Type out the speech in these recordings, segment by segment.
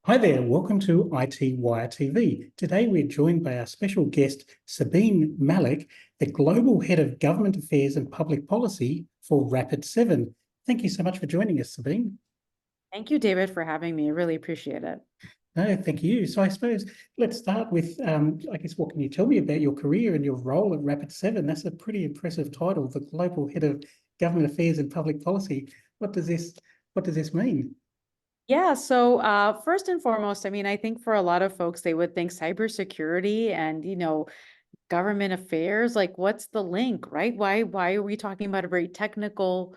Hi there, welcome to iTWireTV. Today we're joined by our special guest, Sabeen Malik, the Global Head of Government Affairs and Public Policy for Rapid7. Thank you so much for joining us, Sabeen. Thank you, David, for having me. I really appreciate it. No, thank you. So I suppose let's start with, I guess, what can you tell me about your career and your role at Rapid7? That's a pretty impressive title, the Global Head of Government Affairs and Public Policy. What does this mean? Yeah, so first and foremost, I mean, I think for a lot of folks, they would think cybersecurity and, government affairs, like what's the link, right? Why are we talking about a very technical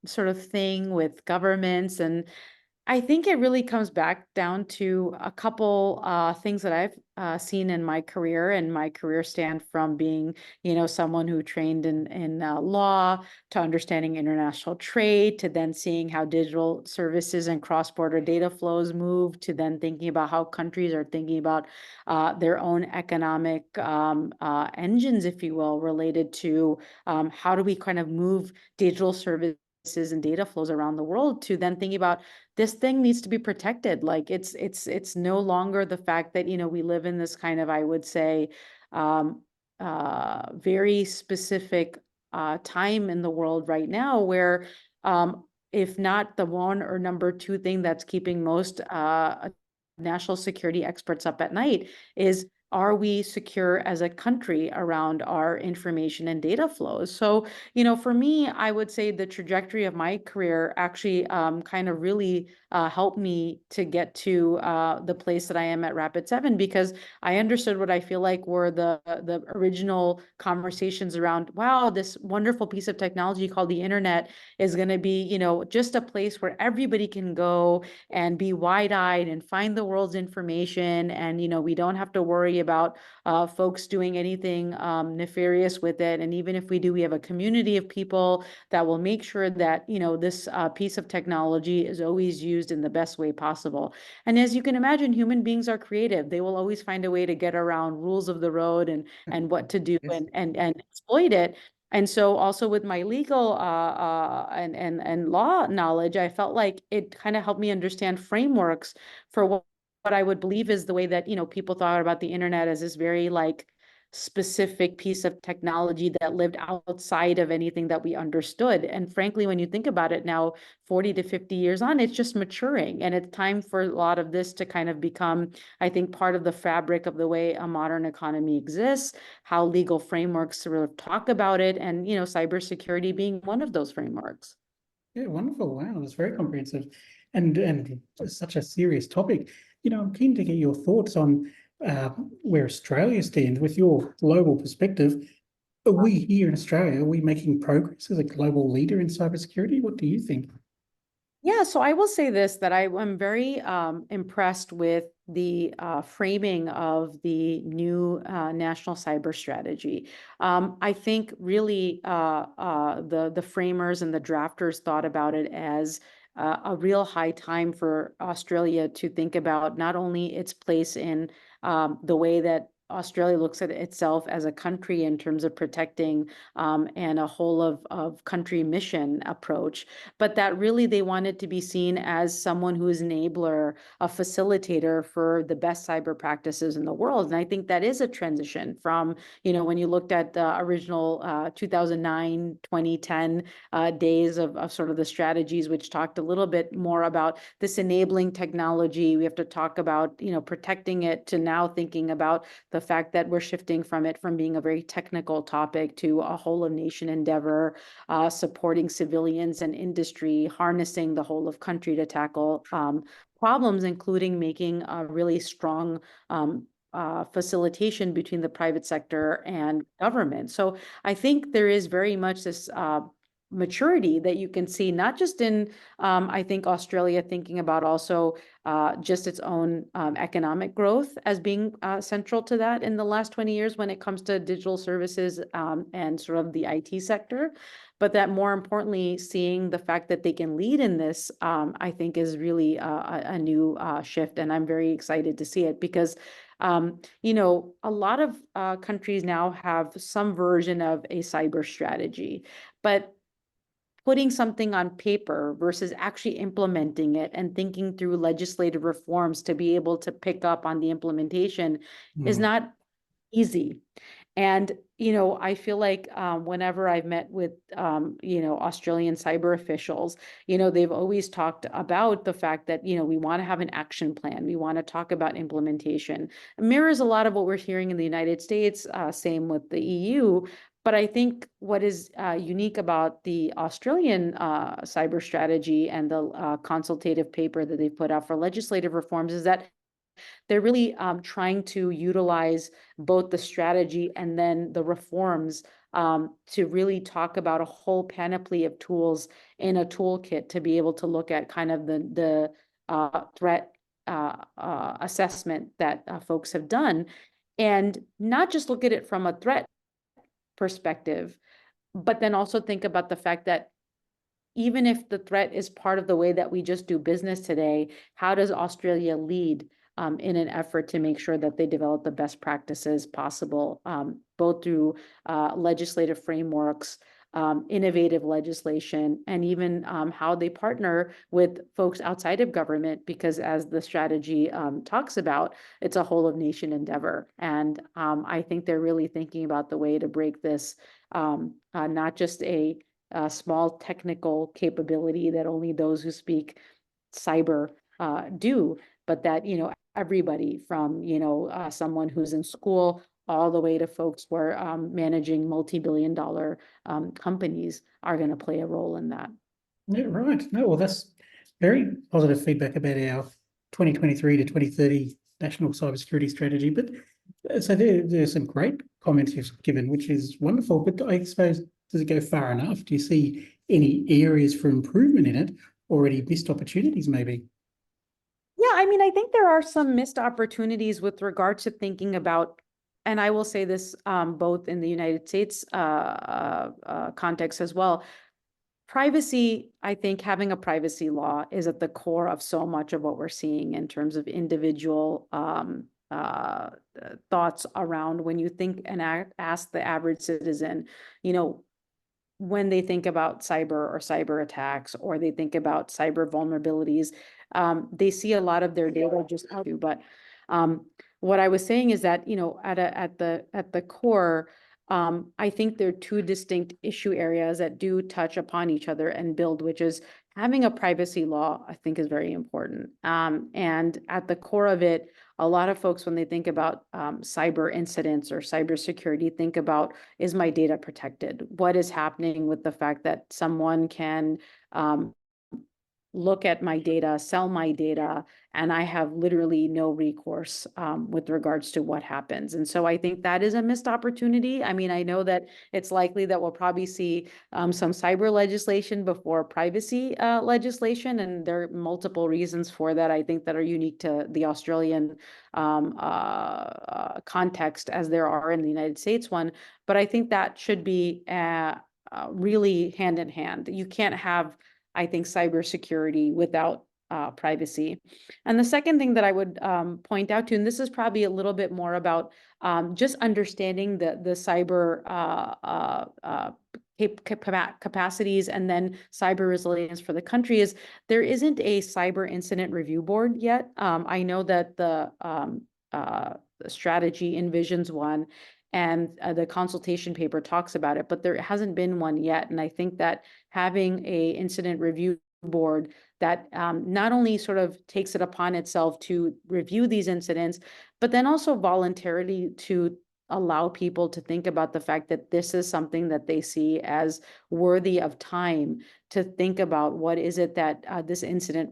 sort of thing with governments? And I think it really comes back down to a couple things that I've seen in my career, and my career stand from being, someone who trained in law, to understanding international trade, to then seeing how digital services and cross-border data flows move, to then thinking about how countries are thinking about their own economic engines, if you will, related to how do we kind of move digital services and data flows around the world, to then thinking about this thing needs to be protected. Like it's no longer the fact that, we live in this kind of, I would say, um, very specific time in the world right now where, if not the one or number two thing that's keeping most national security experts up at night, is are we secure as a country around our information and data flows? So, for me, I would say the trajectory of my career actually kind of really helped me to get to the place that I am at Rapid7, because I understood what I feel like were the original conversations around, wow, this wonderful piece of technology called the internet is going to be, just a place where everybody can go and be wide-eyed and find the world's information. And, we don't have to worry about folks doing anything nefarious with it. And even if we do, we have a community of people that will make sure that, this piece of technology is always used in the best way possible. And as you can imagine, human beings are creative. They will always find a way to get around rules of the road and what to do Yes. and exploit it. And so also with my legal and law knowledge, I felt like it kind of helped me understand frameworks for what I would believe is the way that, people thought about the internet as this very like specific piece of technology that lived outside of anything that we understood. And frankly, when you think about it now, 40 to 50 years on, it's just maturing. And it's time for a lot of this to kind of become, I think, part of the fabric of the way a modern economy exists, how legal frameworks sort of talk about it, and, cybersecurity being one of those frameworks. Yeah, wonderful. Wow, that's very comprehensive and such a serious topic. I'm keen to get your thoughts on where Australia stands with your global perspective. Are we here in Australia, are we making progress as a global leader in cybersecurity? What do you think? Yeah, so I will say this, that I am very impressed with the framing of the new national cyber strategy. I think really the framers and the drafters thought about it as a real high time for Australia to think about not only its place in the way that Australia looks at itself as a country in terms of protecting and a whole of country mission approach, but that really they wanted to be seen as someone who is an enabler, a facilitator for the best cyber practices in the world. And I think that is a transition from, when you looked at the original 2009, 2010 days of sort of the strategies, which talked a little bit more about this enabling technology. We have to talk about, protecting it, to now thinking about the fact that we're shifting from it from being a very technical topic to a whole of nation endeavor, supporting civilians and industry, harnessing the whole of country to tackle problems, including making a really strong facilitation between the private sector and government. So I think there is very much this maturity that you can see, not just in, I think, Australia thinking about also just its own economic growth as being central to that in the last 20 years when it comes to digital services and sort of the IT sector. But that more importantly, seeing the fact that they can lead in this, I think is really a new shift. And I'm very excited to see it because a lot of countries now have some version of a cyber strategy, but putting something on paper versus actually implementing it and thinking through legislative reforms to be able to pick up on the implementation is not easy. And, I feel like whenever I've met with, Australian cyber officials, they've always talked about the fact that, we want to have an action plan. We want to talk about implementation. It mirrors a lot of what we're hearing in the United States, same with the EU. But I think what is unique about the Australian cyber strategy and the consultative paper that they've put out for legislative reforms is that they're really trying to utilize both the strategy and then the reforms to really talk about a whole panoply of tools in a toolkit to be able to look at kind of the threat assessment that folks have done, and not just look at it from a threat perspective, but then also think about the fact that even if the threat is part of the way that we just do business today, how does Australia lead in an effort to make sure that they develop the best practices possible, both through legislative frameworks, innovative legislation, and even how they partner with folks outside of government, because as the strategy talks about, it's a whole of nation endeavor. And I think they're really thinking about the way to break this, not just a small technical capability that only those who speak cyber do, but that, everybody from, someone who's in school all the way to folks who are managing multi-billion-dollar companies are going to play a role in that. Yeah, right. No, well, that's very positive feedback about our 2023 to 2030 national cybersecurity strategy. But so there's some great comments you've given, which is wonderful. But I suppose, does it go far enough? Do you see any areas for improvement in it, or any missed opportunities maybe? Yeah, I mean, I think there are some missed opportunities with regard to thinking about, and I will say this both in the United States context as well. Privacy, I think having a privacy law is at the core of so much of what we're seeing in terms of individual thoughts around when you think and ask the average citizen, when they think about cyber or cyber attacks, or they think about cyber vulnerabilities, they see a lot of their data just out. But what I was saying is that, at the core, I think there are two distinct issue areas that do touch upon each other and build, which is having a privacy law, I think, is very important. And at the core of it, a lot of folks, when they think about cyber incidents or cybersecurity, think about, is my data protected? What is happening with the fact that someone can look at my data, sell my data, and I have literally no recourse with regards to what happens. And so I think that is a missed opportunity. I mean, I know that it's likely that we'll probably see some cyber legislation before privacy legislation, and there are multiple reasons for that, I think, that are unique to the Australian context, as there are in the United States one. But I think that should be really hand in hand. You can't have, I think, cybersecurity without privacy. And the second thing that I would point out to, and this is probably a little bit more about just understanding the cyber capacities and then cyber resilience for the country, is there isn't a cyber incident review board yet. I know that the strategy envisions one, and the consultation paper talks about it, but there hasn't been one yet. And I think that having a incident review board that not only sort of takes it upon itself to review these incidents, but then also voluntarily to allow people to think about the fact that this is something that they see as worthy of time to think about, what is it that this incident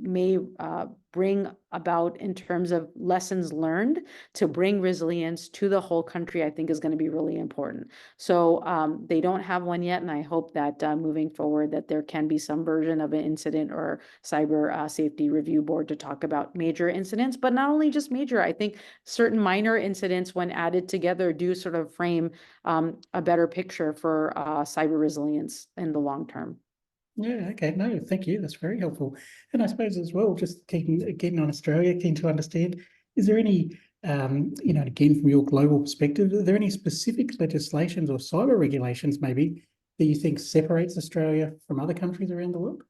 may bring about in terms of lessons learned to bring resilience to the whole country, I think is going to be really important. So they don't have one yet, and I hope that moving forward that there can be some version of an incident or cyber safety review board to talk about major incidents, but not only just major. I think certain minor incidents, when added together, do sort of frame a better picture for cyber resilience in the long term. Yeah, okay. No, thank you. That's very helpful. And I suppose as well, just getting on Australia, keen to understand, is there any, again, from your global perspective, are there any specific legislations or cyber regulations maybe that you think separates Australia from other countries around the world?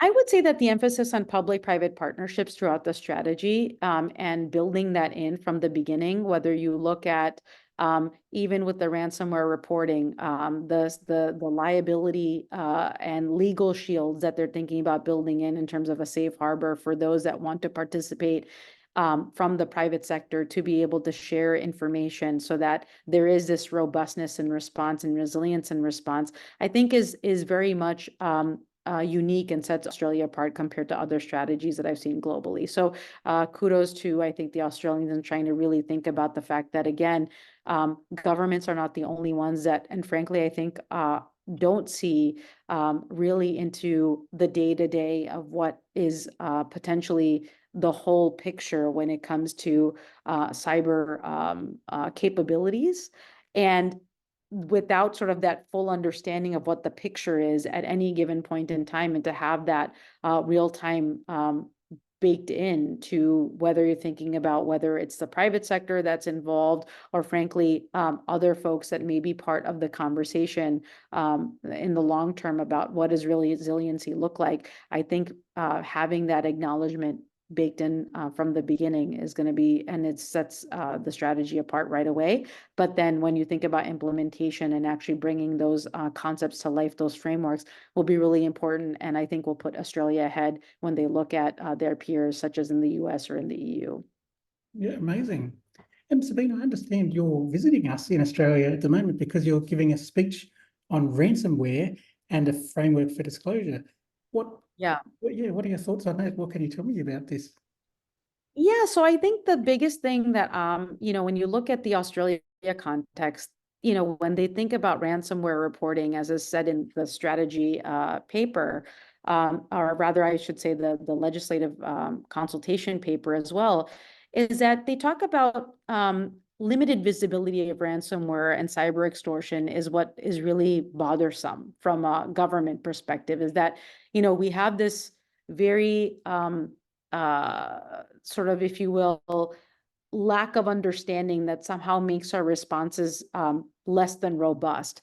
I would say that the emphasis on public-private partnerships throughout the strategy, and building that in from the beginning, whether you look at even with the ransomware reporting, the liability and legal shields that they're thinking about building in terms of a safe harbor for those that want to participate from the private sector to be able to share information so that there is this robustness in response and resilience in response, I think is very much unique and sets Australia apart compared to other strategies that I've seen globally. So kudos to, I think, the Australians in trying to really think about the fact that, again, governments are not the only ones that, and frankly, I think don't see really into the day-to-day of what is potentially the whole picture when it comes to cyber capabilities. And without sort of that full understanding of what the picture is at any given point in time, and to have that real time baked in to whether you're thinking about whether it's the private sector that's involved or frankly other folks that may be part of the conversation in the long term about what does really resiliency look like. I think having that acknowledgement baked in from the beginning is going to be, and it sets the strategy apart right away. But then when you think about implementation and actually bringing those concepts to life, those frameworks will be really important. And I think will put Australia ahead when they look at their peers, such as in the US or in the EU. Yeah, amazing. And Sabine, I understand you're visiting us in Australia at the moment because you're giving a speech on ransomware and a framework for disclosure. Yeah. What are your thoughts on that? What can you tell me about this? Yeah, so I think the biggest thing that when you look at the Australia context, when they think about ransomware reporting, as is said in the strategy paper, or rather, I should say the legislative consultation paper as well, is that they talk about limited visibility of ransomware and cyber extortion is what is really bothersome from a government perspective. Is that we have this very sort of, if you will, lack of understanding that somehow makes our responses less than robust.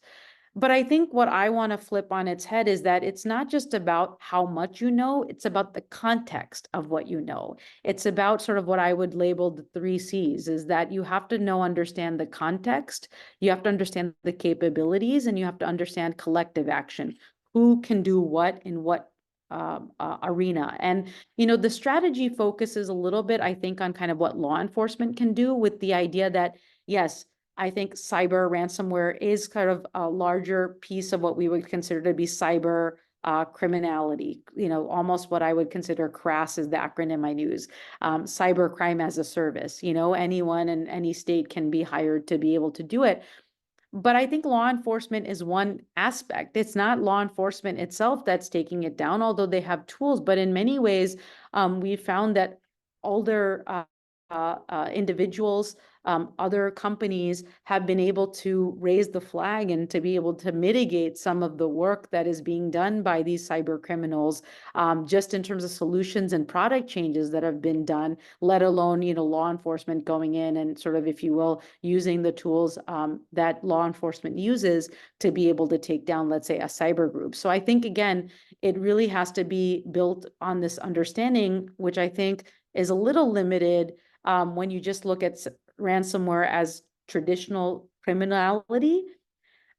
But I think what I want to flip on its head is that it's not just about how much you know, it's about the context of what you know. It's about sort of what I would label the 3 Cs, is that you have to understand the context, you have to understand the capabilities, and you have to understand collective action. Who can do what in what arena. And, the strategy focuses a little bit, I think, on kind of what law enforcement can do, with the idea that, yes, I think cyber ransomware is kind of a larger piece of what we would consider to be cyber criminality, almost what I would consider CRAS is the acronym I use, cyber crime as a service. Anyone in any state can be hired to be able to do it. But I think law enforcement is one aspect. It's not law enforcement itself that's taking it down, although they have tools. But in many ways, we found that older individuals, other companies have been able to raise the flag and to be able to mitigate some of the work that is being done by these cyber criminals, just in terms of solutions and product changes that have been done, let alone, law enforcement going in and sort of, if you will, using the tools that law enforcement uses to be able to take down, let's say, a cyber group. So I think, again, it really has to be built on this understanding, which I think is a little limited when you just look at ransomware as traditional criminality.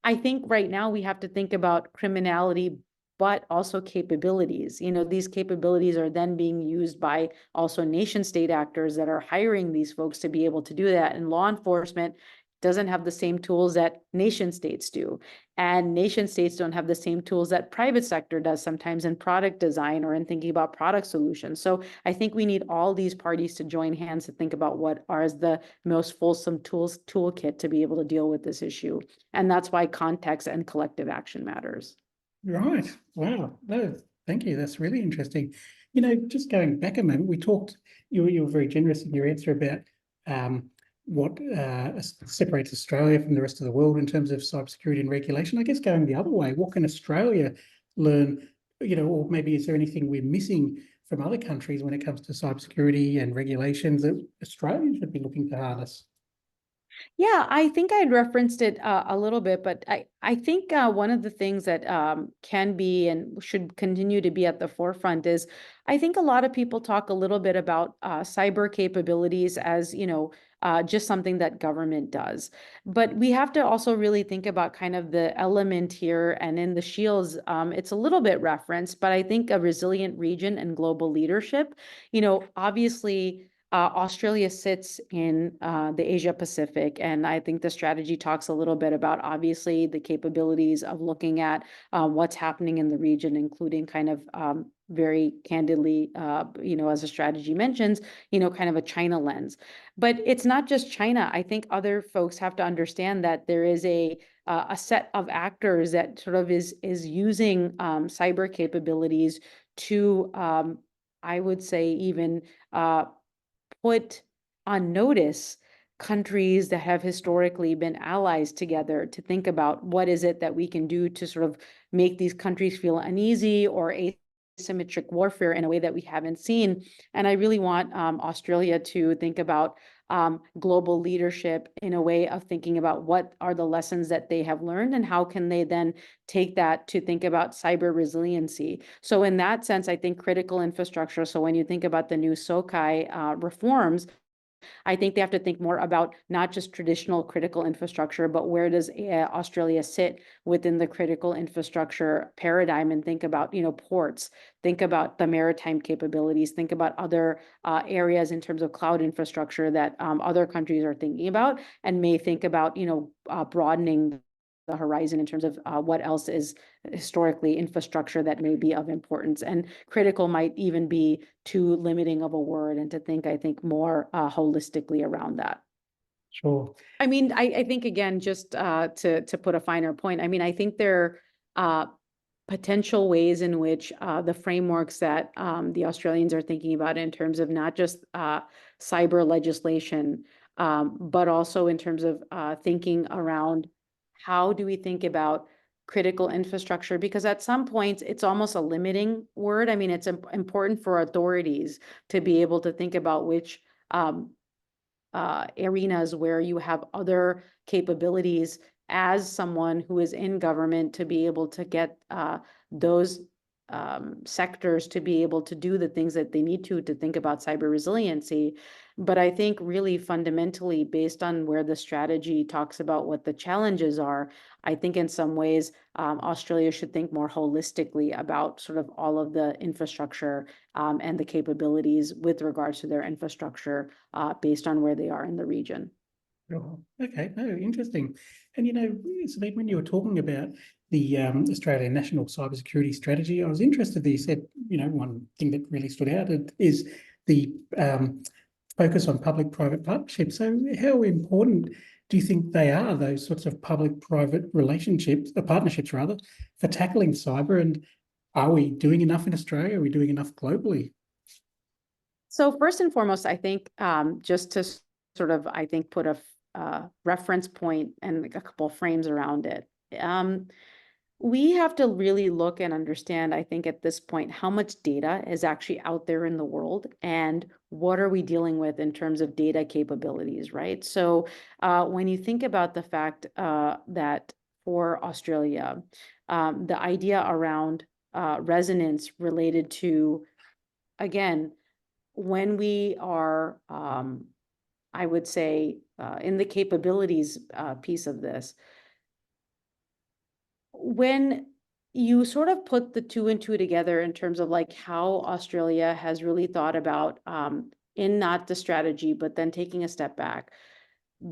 I think right now we have to think about criminality, but also capabilities. These capabilities are then being used by also nation state actors that are hiring these folks to be able to do that. And law enforcement doesn't have the same tools that nation states do. And nation states don't have the same tools that private sector does sometimes in product design or in thinking about product solutions. So I think we need all these parties to join hands to think about what are the most fulsome toolkit to be able to deal with this issue. And that's why context and collective action matters. Right. Wow. No, thank you. That's really interesting. Just going back a moment, we talked, you were very generous in your answer about what separates Australia from the rest of the world in terms of cybersecurity and regulation. I guess going the other way, what can Australia learn, or maybe is there anything we're missing from other countries when it comes to cybersecurity and regulations that Australia should be looking to harness? Yeah, I think I'd referenced it a little bit, but I think one of the things that can be and should continue to be at the forefront is I think a lot of people talk a little bit about cyber capabilities as, just something that government does. But we have to also really think about kind of the element here, and in the shields, it's a little bit referenced, but I think a resilient region and global leadership, obviously Australia sits in the Asia Pacific, and I think the strategy talks a little bit about obviously the capabilities of looking at what's happening in the region, including kind of very candidly, as the strategy mentions, kind of a China lens. But it's not just China. I think other folks have to understand that there is a set of actors that sort of is using cyber capabilities to, I would say, even put on notice countries that have historically been allies together to think about what is it that we can do to sort of make these countries feel uneasy or asymmetric warfare in a way that we haven't seen. And I really want Australia to think about global leadership in a way of thinking about what are the lessons that they have learned and how can they then take that to think about cyber resiliency. So in that sense, I think critical infrastructure. So when you think about the new SOCI reforms, I think they have to think more about not just traditional critical infrastructure, but where does Australia sit within the critical infrastructure paradigm, and think about, ports, think about the maritime capabilities, think about other areas in terms of cloud infrastructure that other countries are thinking about, and may think about, broadening the horizon in terms of what else is historically infrastructure that may be of importance. And critical might even be too limiting of a word, and to think, I think, more holistically around that. Sure. I mean, I think, again, just to put a finer point, I mean, I think there are potential ways in which the frameworks that the Australians are thinking about in terms of not just cyber legislation, but also in terms of thinking around how do we think about critical infrastructure, because at some points it's almost a limiting word. I mean, it's important for authorities to be able to think about which arenas where you have other capabilities as someone who is in government, to be able to get those sectors to be able to do the things that they need to think about cyber resiliency. But I think really fundamentally, based on where the strategy talks about what the challenges are, I think in some ways Australia should think more holistically about sort of all of the infrastructure and the capabilities with regards to their infrastructure based on where they are in the region. Sure. Okay. No, interesting. And Sabine, when you were talking about the Australian National Cybersecurity Strategy, I was interested that you said, one thing that really stood out is the focus on public-private partnerships. So how important do you think they are, those sorts of public-private relationships, partnerships rather, for tackling cyber? And are we doing enough in Australia? Are we doing enough globally? So first and foremost, I think just to sort of, I think, put a reference point and a couple of frames around it. We have to really look and understand, I think, at this point, how much data is actually out there in the world, and what are we dealing with in terms of data capabilities, right? So when you think about the fact that for Australia, the idea around resonance related to, again, when we are, I would say, in the capabilities piece of this, when you sort of put the two and two together in terms of like how Australia has really thought about in not the strategy, but then taking a step back,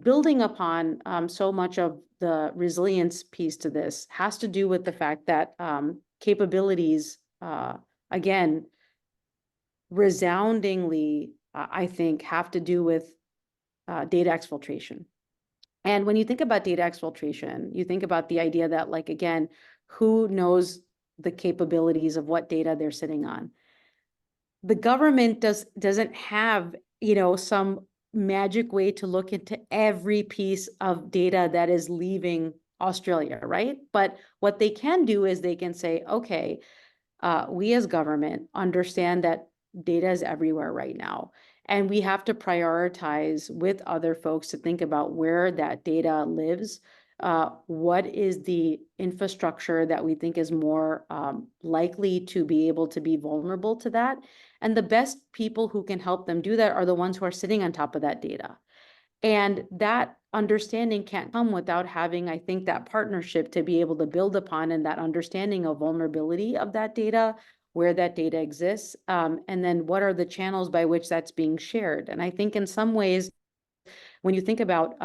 building upon so much of the resilience piece to this has to do with the fact that capabilities, again, resoundingly, I think, have to do with data exfiltration. And when you think about data exfiltration, you think about the idea that, like, again, who knows the capabilities of what data they're sitting on? The government doesn't have, some magic way to look into every piece of data that is leaving Australia, right? But what they can do is they can say, okay, we as government understand that data is everywhere right now. And we have to prioritize with other folks to think about where that data lives. What is the infrastructure that we think is more likely to be able to be vulnerable to that? And the best people who can help them do that are the ones who are sitting on top of that data. And that understanding can't come without having, I think, that partnership to be able to build upon, and that understanding of vulnerability of that data, where that data exists, and then what are the channels by which that's being shared. And I think in some ways, when you think about,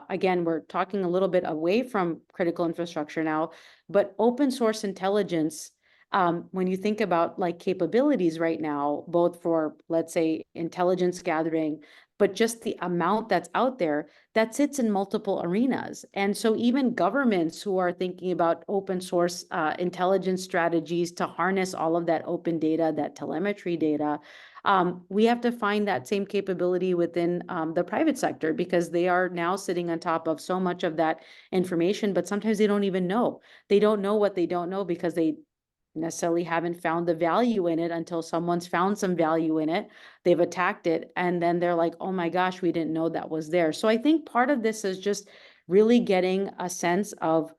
again, we're talking a little bit away from critical infrastructure now, but open source intelligence, when you think about like capabilities right now, both for, let's say, intelligence gathering, but just the amount that's out there, that sits in multiple arenas. And so even governments who are thinking about open source intelligence strategies to harness all of that open data, that telemetry data, we have to find that same capability within the private sector, because they are now sitting on top of so much of that information, but sometimes they don't even know. They don't know what they don't know because they necessarily haven't found the value in it until someone's found some value in it. They've attacked it, and then they're like, oh my gosh, we didn't know that was there. So I think part of this is just really getting a sense of,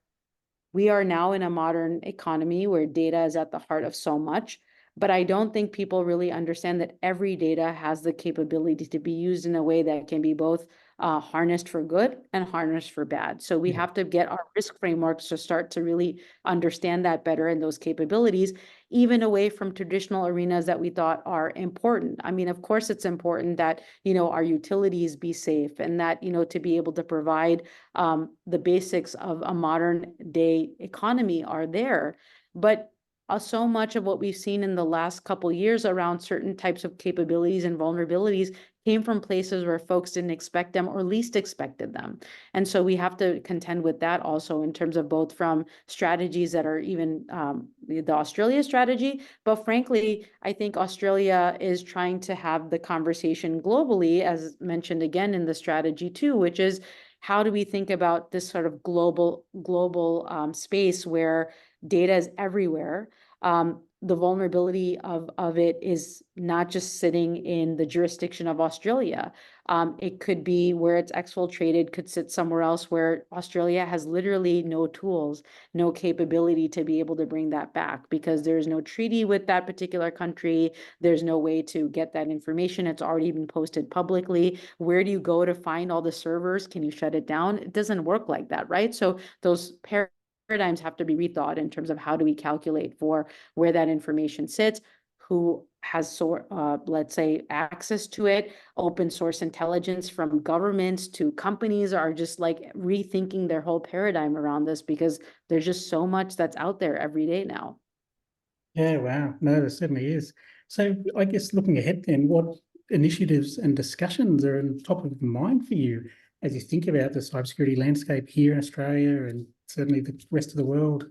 we are now in a modern economy where data is at the heart of so much, but I don't think people really understand that every data has the capability to be used in a way that can be both harnessed for good and harnessed for bad. So we Yeah. have to get our risk frameworks to start to really understand that better, and those capabilities, even away from traditional arenas that we thought are important. I mean, of course, it's important that, our utilities be safe, and that, to be able to provide the basics of a modern day economy are there. But so much of what we've seen in the last couple years around certain types of capabilities and vulnerabilities came from places where folks didn't expect them or least expected them. And so we have to contend with that also, in terms of both from strategies that are even the Australia strategy, but frankly, I think Australia is trying to have the conversation globally, as mentioned again in the strategy too, which is, how do we think about this sort of global space where data is everywhere? The vulnerability of it is not just sitting in the jurisdiction of Australia. It could be where it's exfiltrated, could sit somewhere else where Australia has literally no tools, no capability to be able to bring that back, because there's no treaty with that particular country. There's no way to get that information. It's already been posted publicly. Where do you go to find all the servers? Can you shut it down? It doesn't work like that, right? So those paradigms have to be rethought in terms of how do we calculate for where that information sits, who has let's say, access to it. Open source intelligence from governments to companies are just like rethinking their whole paradigm around this, because there's just so much that's out there every day now. Yeah, wow. No, there certainly is. So I guess looking ahead then, what initiatives and discussions are on top of mind for you as you think about the cybersecurity landscape here in Australia and certainly the rest of the world?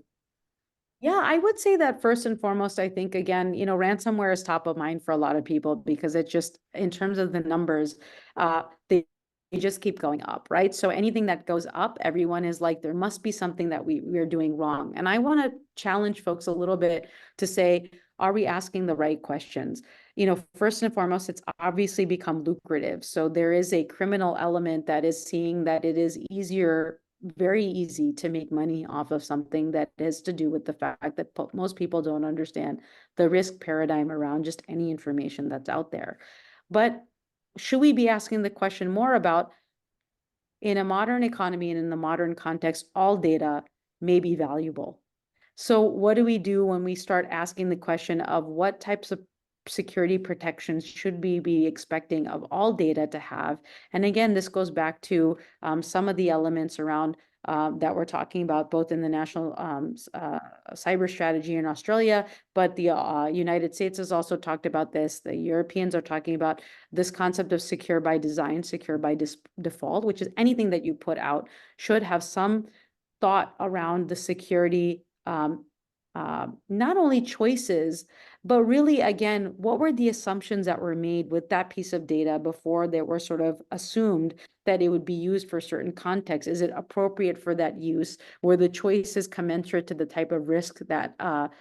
Yeah, I would say that first and foremost, I think, again, ransomware is top of mind for a lot of people, because it just, in terms of the numbers, they just keep going up, right? So anything that goes up, everyone is like, there must be something that we're doing wrong. And I want to challenge folks a little bit to say, are we asking the right questions? First and foremost, it's obviously become lucrative. So there is a criminal element that is seeing that it is very easy to make money off of something that has to do with the fact that most people don't understand the risk paradigm around just any information that's out there. But should we be asking the question more about, in a modern economy and in the modern context, all data may be valuable? So what do we do when we start asking the question of what types of security protections should we be expecting of all data to have? And again, this goes back to some of the elements around that we're talking about, both in the national cyber strategy in Australia, but the United States has also talked about this. The Europeans are talking about this concept of secure by design, secure by default, which is anything that you put out should have some thought around the security, not only choices, but really, again, what were the assumptions that were made with that piece of data before they were sort of assumed that it would be used for certain contexts? Is it appropriate for that use? Were the choices commensurate to the type of risk that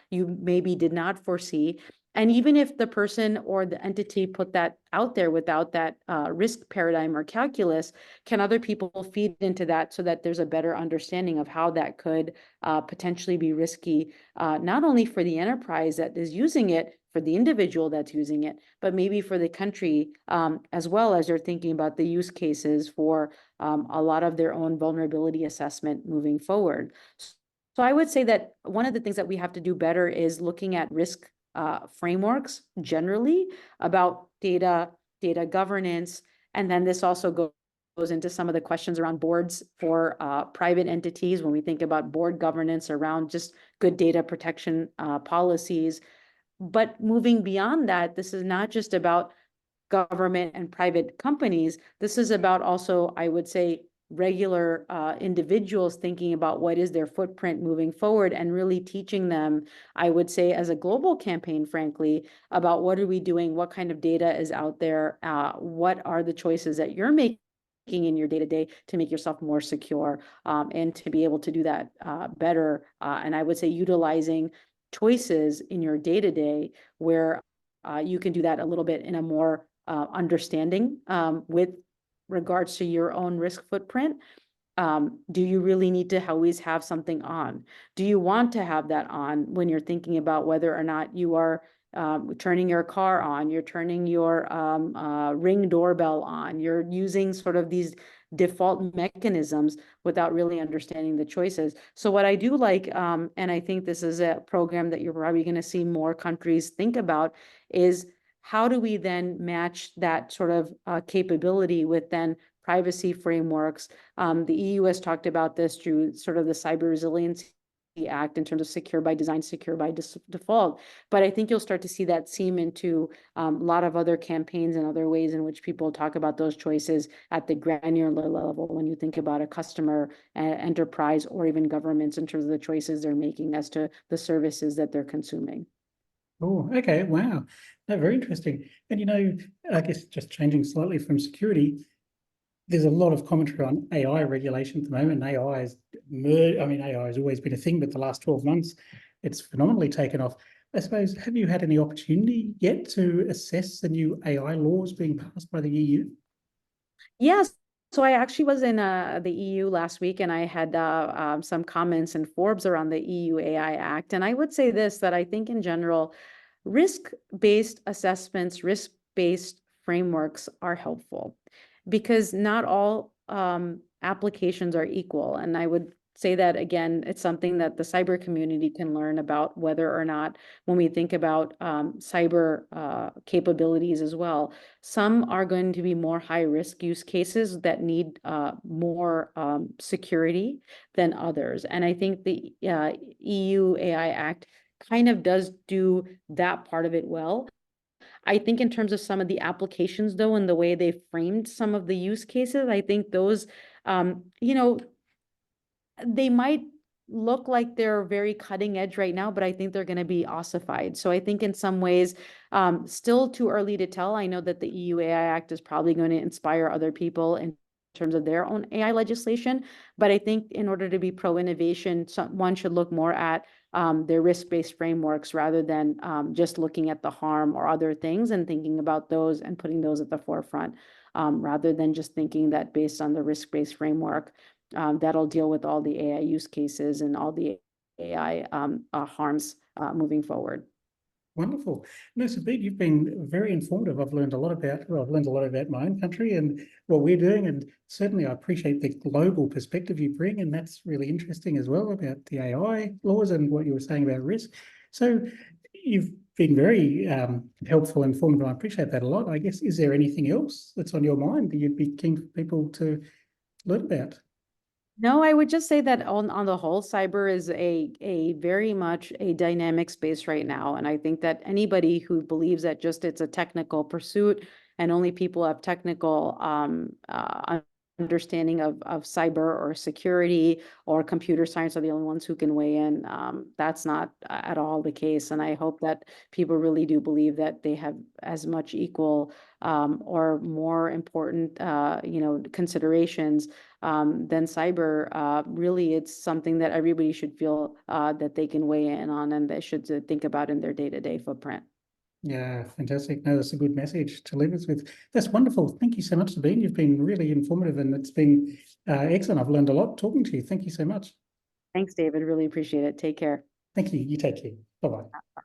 you maybe did not foresee? And even if the person or the entity put that out there without that risk paradigm or calculus, can other people feed into that so that there's a better understanding of how that could potentially be risky, not only for the enterprise that is using it, for the individual that's using it, but maybe for the country, as well as they're thinking about the use cases for a lot of their own vulnerability assessment moving forward. So I would say that one of the things that we have to do better is looking at risk frameworks generally about data governance. And then this also goes into some of the questions around boards for private entities when we think about board governance around just good data protection policies. But moving beyond that, this is not just about government and private companies. This is about also, I would say, regular individuals thinking about what is their footprint moving forward and really teaching them, I would say, as a global campaign, frankly, about what are we doing, what kind of data is out there, what are the choices that you're making in your day-to-day to make yourself more secure, and to be able to do that better. And I would say utilizing choices in your day-to-day where you can do that a little bit in a more understanding with regards to your own risk footprint. Do you really need to always have something on? Do you want to have that on when you're thinking about whether or not you are turning your car on, you're turning your Ring doorbell on, you're using sort of these default mechanisms without really understanding the choices. So what I do like, and I think this is a program that you're probably going to see more countries think about, is how do we then match that sort of capability with then privacy frameworks? The EU has talked about this through sort of the Cyber Resiliency Act in terms of secure by design, secure by default. But I think you'll start to see that seem into a lot of other campaigns and other ways in which people talk about those choices at the granular level when you think about a customer, enterprise, or even governments in terms of the choices they're making as to the services that they're consuming. Oh, okay, wow. No, very interesting. And I guess just changing slightly from security, there's a lot of commentary on AI regulation at the moment. AI has always been a thing, but the last 12 months, it's phenomenally taken off. I suppose, have you had any opportunity yet to assess the new AI laws being passed by the EU? Yes. So I actually was in the EU last week, and I had some comments in Forbes around the EU AI Act. And I would say this, that I think in general, risk-based assessments, risk-based frameworks are helpful because not all applications are equal. And I would say that again, it's something that the cyber community can learn about whether or not, when we think about cyber capabilities as well, some are going to be more high risk use cases that need more security than others. And I think the EU AI Act kind of does do that part of it well. I think in terms of some of the applications, though, and the way they framed some of the use cases, I think those, you know, they might look like they're very cutting edge right now, but I think they're going to be ossified. So I think in some ways, still too early to tell. I know that the EU AI Act is probably going to inspire other people in terms of their own AI legislation. But I think in order to be pro-innovation, one should look more at their risk-based frameworks rather than just looking at the harm or other things and thinking about those and putting those at the forefront, rather than just thinking that based on the risk-based framework, that'll deal with all the AI use cases and all the AI harms moving forward. Wonderful. No, Sabeen, you've been very informative. I've learned a lot about my own country and what we're doing. And certainly I appreciate the global perspective you bring. And that's really interesting as well about the AI laws and what you were saying about risk. So you've been very helpful and informative. I appreciate that a lot. I guess, is there anything else that's on your mind that you'd be keen for people to learn about? No, I would just say that on the whole, cyber is a very much a dynamic space right now. And I think that anybody who believes that just it's a technical pursuit and only people have technical understanding of cyber or security or computer science are the only ones who can weigh in. That's not at all the case. And I hope that people really do believe that they have as much equal or more important, considerations than cyber. Really, it's something that everybody should feel that they can weigh in on and they should think about in their day-to-day footprint. Yeah, fantastic. No, that's a good message to leave us with. That's wonderful. Thank you so much, Sabeen. You've been really informative and it's been excellent. I've learned a lot talking to you. Thank you so much. Thanks, David. Really appreciate it. Take care. Thank you. You take care. Bye-bye.